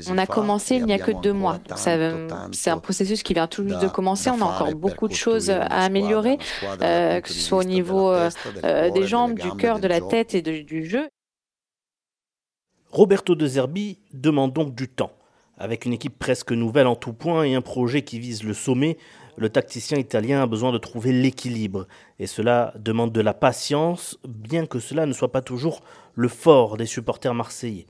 On a commencé il n'y a que 2 mois, donc c'est un processus qui vient tout juste de commencer. On a encore beaucoup de choses à améliorer, que ce soit au niveau des jambes, du cœur, de la tête et du jeu. Roberto De Zerbi demande donc du temps. Avec une équipe presque nouvelle en tout point et un projet qui vise le sommet, le tacticien italien a besoin de trouver l'équilibre. Et cela demande de la patience, bien que cela ne soit pas toujours le fort des supporters marseillais.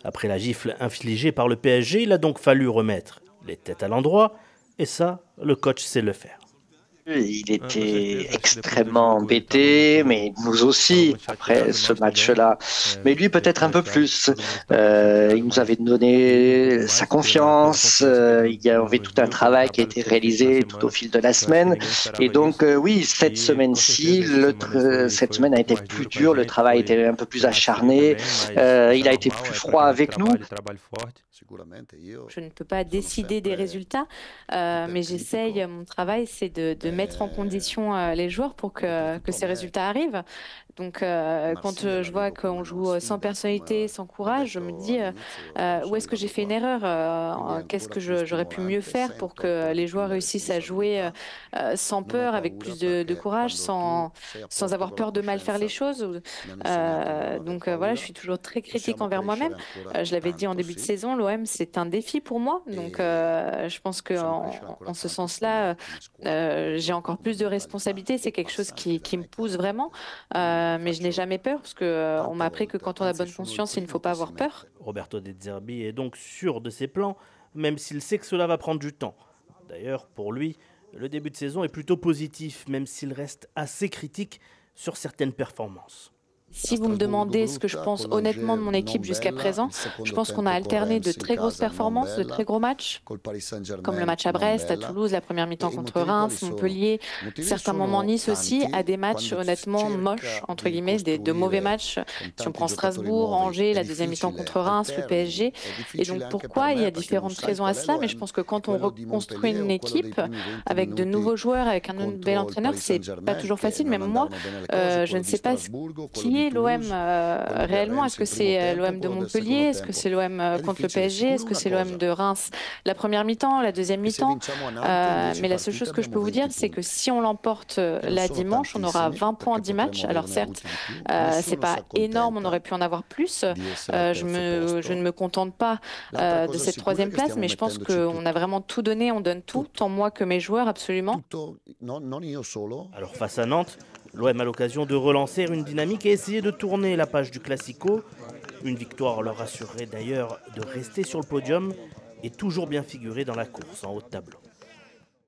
Après la gifle infligée par le PSG, il a donc fallu remettre les têtes à l'endroit, et ça, le coach sait le faire. Il était extrêmement embêté, mais nous aussi, après ce match-là. Mais lui, peut-être un peu plus. Il nous avait donné sa confiance. Il y avait tout un travail qui a été réalisé tout au fil de la semaine. Et donc, oui, cette semaine-ci, cette semaine a été plus dure. Le travail était un peu plus acharné. Il a été plus froid avec nous. Je ne peux pas décider des résultats, mais j'essaye, mon travail, c'est de mettre en condition les joueurs pour que ces résultats arrivent. Donc, quand je vois qu'on joue sans personnalité, sans courage, je me dis où est-ce que j'ai fait une erreur, qu'est-ce que j'aurais pu mieux faire pour que les joueurs réussissent à jouer sans peur, avec plus de courage, sans avoir peur de mal faire les choses. Donc voilà, je suis toujours très critique envers moi-même. Je l'avais dit en début de saison, l'OM, c'est un défi pour moi. Donc je pense qu'en ce sens-là, j'ai encore plus de responsabilités. C'est quelque chose qui me pousse vraiment. Mais je n'ai jamais peur parce qu'on m'a appris que quand on a bonne conscience, il ne faut pas avoir peur. Roberto De Zerbi est donc sûr de ses plans, même s'il sait que cela va prendre du temps. D'ailleurs, pour lui, le début de saison est plutôt positif, même s'il reste assez critique sur certaines performances. Si vous me demandez ce que je pense honnêtement de mon équipe jusqu'à présent, je pense qu'on a alterné de très grosses performances, de très gros matchs, comme le match à Brest, à Toulouse, la première mi-temps contre Reims, Montpellier, certains moments Nice aussi, à des matchs honnêtement moches, entre guillemets, de mauvais matchs. Si on prend Strasbourg, Angers, la deuxième mi-temps contre Reims, le PSG. Et donc pourquoi? Il y a différentes raisons à cela, mais je pense que quand on reconstruit une équipe avec de nouveaux joueurs, avec un nouvel entraîneur, c'est pas toujours facile. Même moi, je ne sais pas qui est l'OM réellement. Est-ce que c'est l'OM de Montpellier? Est-ce que c'est l'OM contre le PSG? Est-ce que c'est l'OM de Reims la première mi-temps, la deuxième mi-temps? Mais la seule chose que je peux vous dire, c'est que si on l'emporte là dimanche, on aura 20 points en 10 matchs. Alors certes, c'est pas énorme, on aurait pu en avoir plus. Je ne me contente pas de cette troisième place, mais je pense qu'on a vraiment tout donné, on donne tout, tant moi que mes joueurs, absolument. Alors face à Nantes, l'OM a l'occasion de relancer une dynamique et essayer de tourner la page du Classico. Une victoire leur assurerait d'ailleurs de rester sur le podium et toujours bien figurer dans la course en haut de tableau.